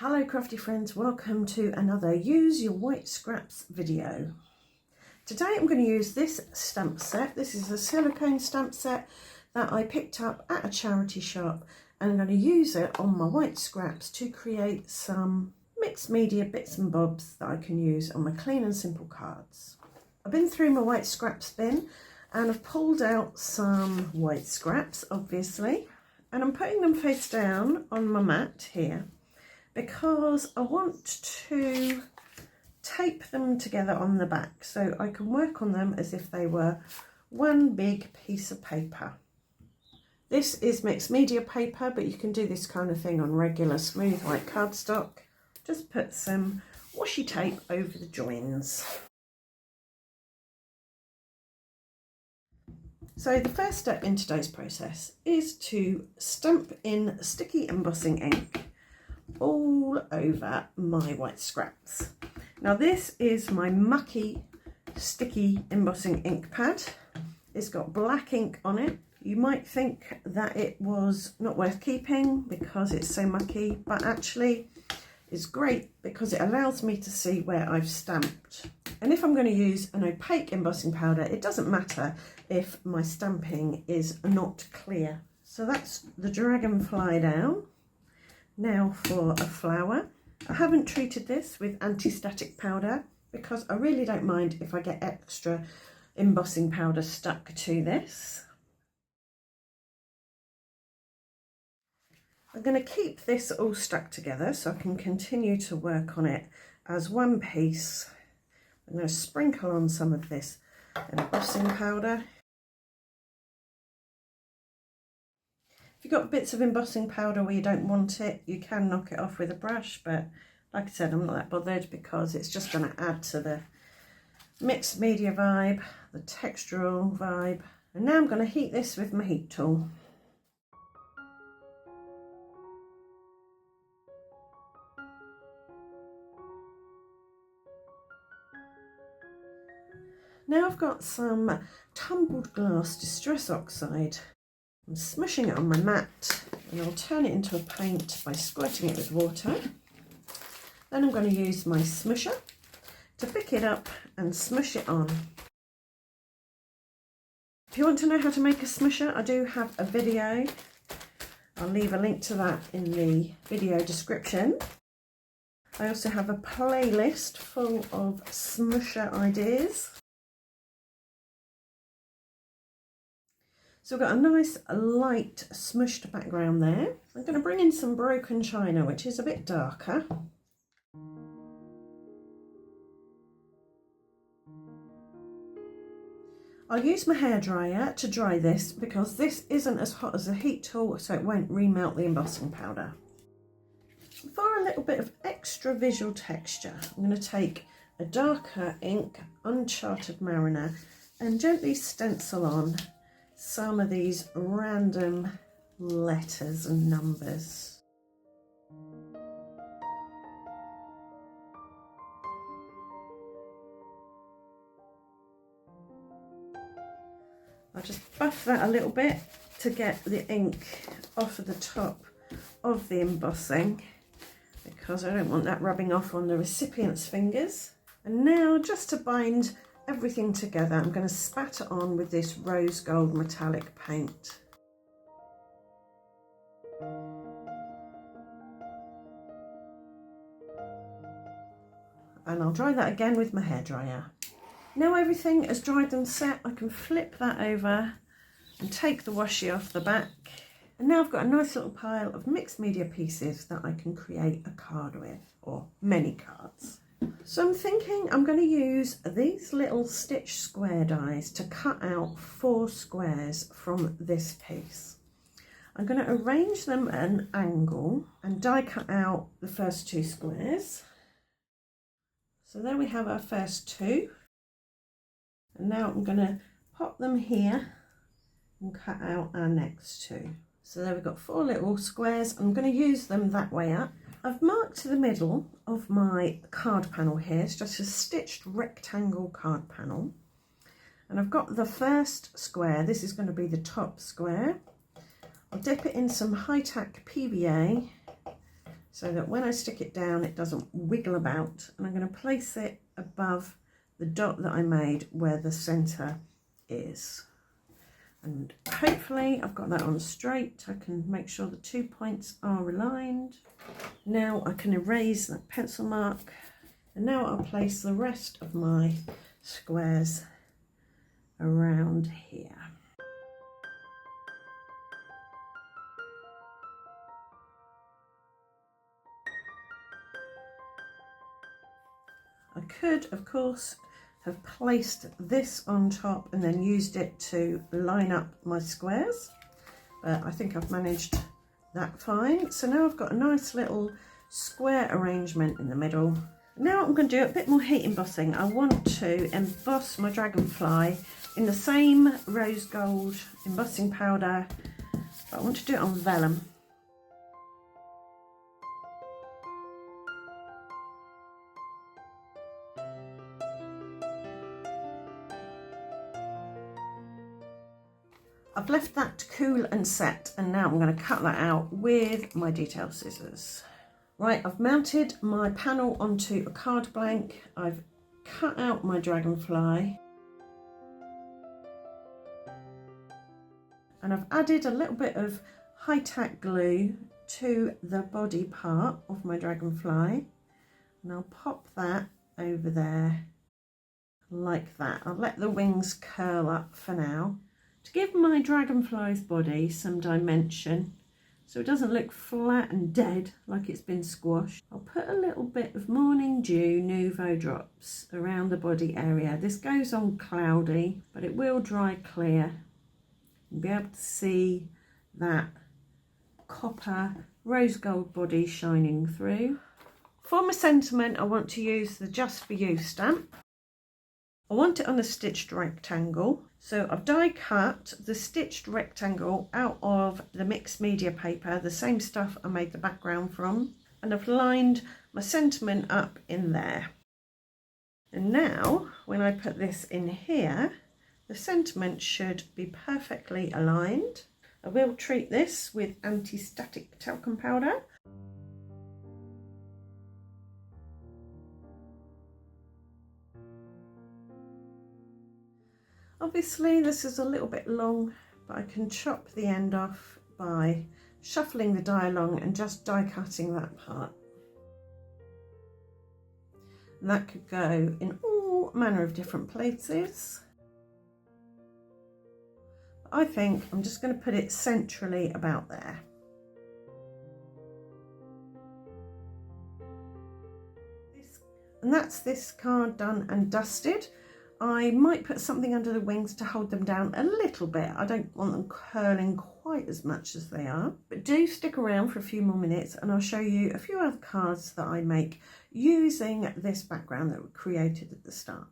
Hello crafty friends, welcome to another Use Your White Scraps video. Today I'm going to use this stamp set. This is a silicone stamp set that I picked up at a charity shop, and I'm going to use it on my white scraps to create some mixed media bits and bobs that I can use on my clean and simple cards. I've been through my white scraps bin and I've pulled out some white scraps, obviously, and I'm putting them face down on my mat here, because I want to tape them together on the back so I can work on them as if they were one big piece of paper. This is mixed media paper, but you can do this kind of thing on regular smooth white cardstock. Just put some washi tape over the joins. So the first step in today's process is to stamp in sticky embossing ink all over my white scraps. Now this is my mucky sticky embossing ink pad. It's got black ink on it. You might think that it was not worth keeping because it's so mucky, but actually it's great because it allows me to see where I've stamped. And if I'm going to use an opaque embossing powder, it doesn't matter if my stamping is not clear. So that's the dragonfly down. Now for a flower. I haven't treated this with anti-static powder because I really don't mind if I get extra embossing powder stuck to this. I'm going to keep this all stuck together so I can continue to work on it as one piece. I'm going to sprinkle on some of this embossing powder. If you've got bits of embossing powder where you don't want it, you can knock it off with a brush, but like I said, I'm not that bothered because it's just going to add to the mixed media vibe, the textural vibe. And now I'm going to heat this with my heat tool. Now I've got some tumbled glass distress oxide. I'm smushing it on my mat, and I'll turn it into a paint by squirting it with water. Then I'm going to use my smusher to pick it up and smush it on. If you want to know how to make a smusher, I do have a video. I'll leave a link to that in the video description. I also have a playlist full of smusher ideas. So we've got a nice light smushed background there. I'm going to bring in some broken china, which is a bit darker. I'll use my hairdryer to dry this because this isn't as hot as a heat tool, so it won't remelt the embossing powder. For a little bit of extra visual texture, I'm going to take a darker ink, Uncharted Mariner, and gently stencil on some of these random letters and numbers. I'll just buff that a little bit to get the ink off of the top of the embossing because I don't want that rubbing off on the recipient's fingers. And now, just to bind everything together, I'm going to spatter on with this rose gold metallic paint. And I'll dry that again with my hairdryer. Now everything is dried and set, I can flip that over and take the washi off the back. And now I've got a nice little pile of mixed media pieces that I can create a card with, or many cards. So I'm thinking I'm going to use these little stitch square dies to cut out 4 squares from this piece. I'm going to arrange them at an angle and die cut out the first 2 squares. So there we have our first 2. And now I'm going to pop them here and cut out our next 2. So there we've got 4 little squares. I'm going to use them that way up. I've marked the middle of my card panel here. It's just a stitched rectangle card panel. And I've got the first square. This is going to be the top square. I'll dip it in some high-tack PVA so that when I stick it down it doesn't wiggle about. And I'm going to place it above the dot that I made where the centre is. And hopefully I've got that on straight. I can make sure the 2 points are aligned. Now I can erase that pencil mark, and now I'll place the rest of my squares around here. I could, of course, have placed this on top and then used it to line up my squares, but I think I've managed that fine. So now I've got a nice little square arrangement in the middle. Now I'm going to do a bit more heat embossing. I want to emboss my dragonfly in the same rose gold embossing powder, but I want to do it on vellum. I've left that to cool and set, and now I'm going to cut that out with my detail scissors. Right, I've mounted my panel onto a card blank. I've cut out my dragonfly, and I've added a little bit of high-tack glue to the body part of my dragonfly, and I'll pop that over there like that. I'll let the wings curl up for now to give my dragonfly's body some dimension, so it doesn't look flat and dead like it's been squashed. I'll put a little bit of Morning Dew Nouveau drops around the body area. This goes on cloudy, but it will dry clear. You'll be able to see that copper rose gold body shining through. For my sentiment, I want to use the Just For You stamp. I want it on a stitched rectangle, so I've die cut the stitched rectangle out of the mixed media paper, the same stuff I made the background from, and I've lined my sentiment up in there. And now when I put this in here, the sentiment should be perfectly aligned. I will treat this with anti-static talcum powder. Obviously this is a little bit long, but I can chop the end off by shuffling the die along and just die cutting that part. And that could go in all manner of different places. I think I'm just going to put it centrally about there. And that's this card done and dusted. I might put something under the wings to hold them down a little bit. I don't want them curling quite as much as they are. But do stick around for a few more minutes and I'll show you a few other cards that I make using this background that we created at the start.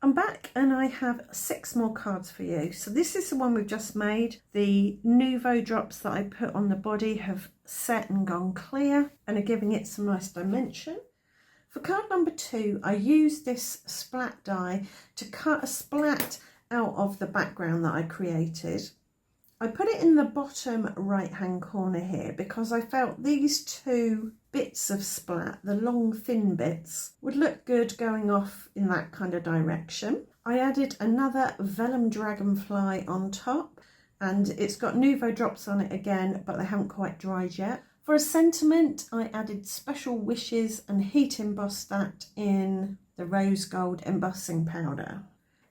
I'm back and I have 6 more cards for you. So this is the one we've just made. The Nouveau drops that I put on the body have set and gone clear and are giving it some nice dimension. For card number 2, I used this splat die to cut a splat out of the background that I created. I put it in the bottom right hand corner here because I felt these 2 bits of splat, the long thin bits, would look good going off in that kind of direction. I added another vellum dragonfly on top and it's got Nouveau drops on it again, but they haven't quite dried yet. For a sentiment, I added Special Wishes and heat embossed that in the rose gold embossing powder.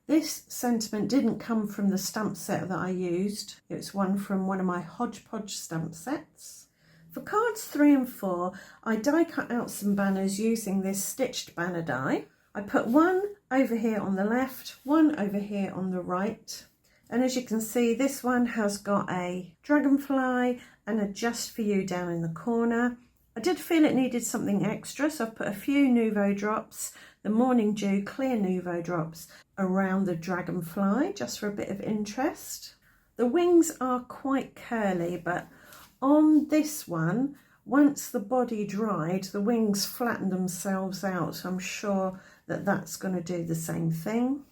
This sentiment didn't come from the stamp set that I used. It's one from one of my hodgepodge stamp sets. For cards 3 and 4, I die cut out some banners using this stitched banner die. I put one over here on the left, one over here on the right. And as you can see, this one has got a dragonfly and a Just For You down in the corner. I did feel it needed something extra, so I've put a few Nouveau drops, the Morning Dew clear Nouveau drops, around the dragonfly, just for a bit of interest. The wings are quite curly, but on this one, once the body dried, the wings flattened themselves out, so I'm sure that that's going to do the same thing.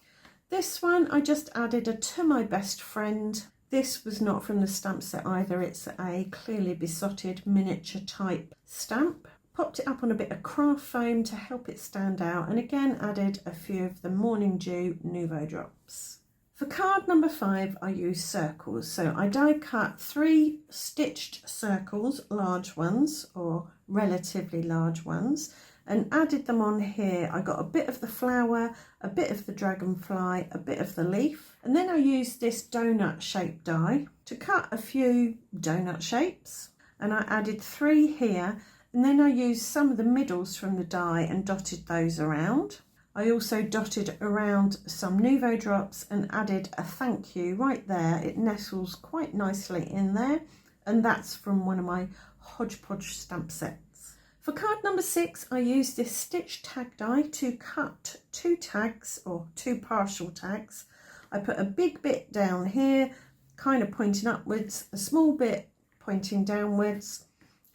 This one I just added a To My Best Friend. This was not from the stamp set either, it's a clearly besotted miniature type stamp. Popped it up on a bit of craft foam to help it stand out, and again added a few of the Morning Dew Nouveau drops. For card number 5, I used circles. So I die cut 3 stitched circles, large ones or relatively large ones, and added them on here. I got a bit of the flower, a bit of the dragonfly, a bit of the leaf, and then I used this donut shaped die to cut a few donut shapes, and I added 3 here. And then I used some of the middles from the die and dotted those around. I also dotted around some Nouveau drops and added a thank you right there. It nestles quite nicely in there, and that's from one of my hodgepodge stamp sets. For card number 6, I used this stitch tag die to cut 2 tags or 2 partial tags. I put a big bit down here, kind of pointing upwards, a small bit pointing downwards.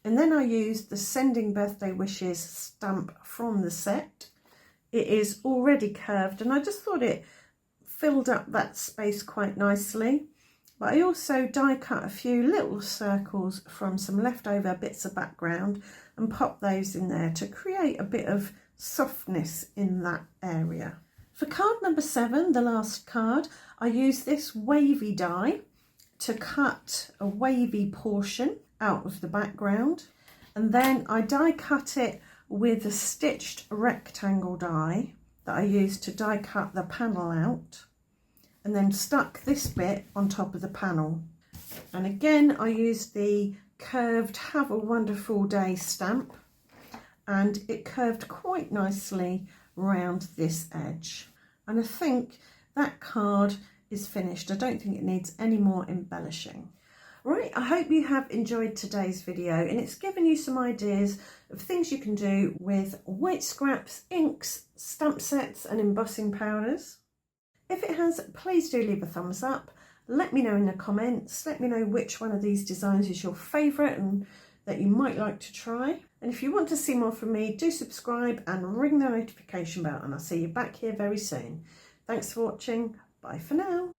And then I used the Sending Birthday Wishes stamp from the set. It is already curved, and I just thought it filled up that space quite nicely. But I also die cut a few little circles from some leftover bits of background and popped those in there to create a bit of softness in that area. For card number 7, the last card, I used this wavy die to cut a wavy portion out of the background, and then I die cut it with a stitched rectangle die that I used to die cut the panel out, and then stuck this bit on top of the panel. And again I used the curved Have a Wonderful Day stamp, and it curved quite nicely round this edge, and I think that card is finished. I don't think it needs any more embellishing. Right, I hope you have enjoyed today's video, and it's given you some ideas of things you can do with white scraps, inks, stamp sets and embossing powders. If it has, please do leave a thumbs up. Let me know in the comments. Let me know which one of these designs is your favourite and that you might like to try. And if you want to see more from me, do subscribe and ring the notification bell, and I'll see you back here very soon. Thanks for watching. Bye for now.